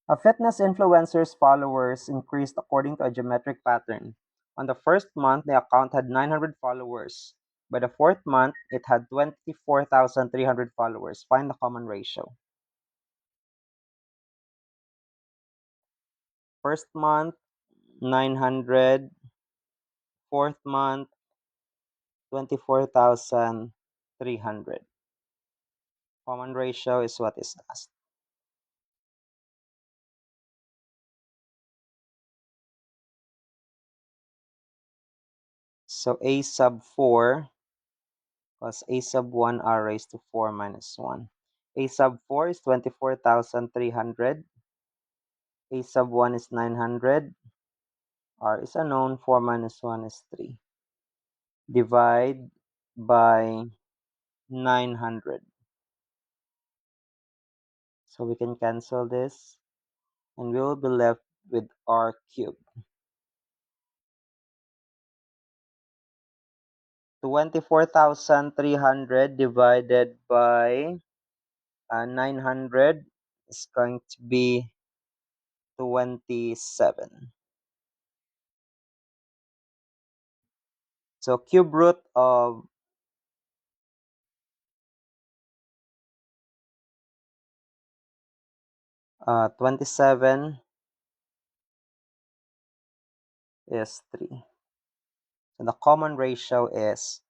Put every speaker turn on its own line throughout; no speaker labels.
A fitness influencer's followers increased according to a geometric pattern. On the first month, the account had 900 followers. By the fourth month, it had 24,300 followers. Find the common ratio. First month, 900. Fourth month, 24,300. Common ratio is what is asked. So a sub 4 plus a sub 1 r raised to 4 minus 1. A sub 4 is 24,300. A sub 1 is 900. R is unknown. 4 minus 1 is 3. Divide by 900. So we can cancel this and we will be left with r cubed. 24,300 divided by 900 is going to be 27. So cube root of 27 is 3. So the common ratio is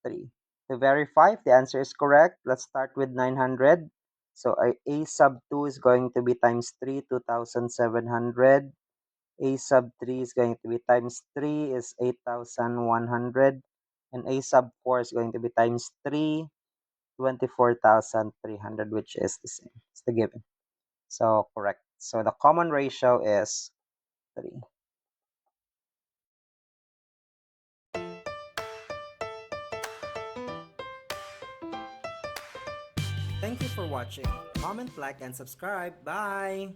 3. To verify if the answer is correct, let's start with 900. So a sub 2 is going to be times 3, 2,700. A sub 3 is going to be times 3 is 8,100. And a sub 4 is going to be times 3, 24,300, which is the same. It's the given. So correct. So the common ratio is 3. Thank you for watching. Comment, like, and subscribe. Bye!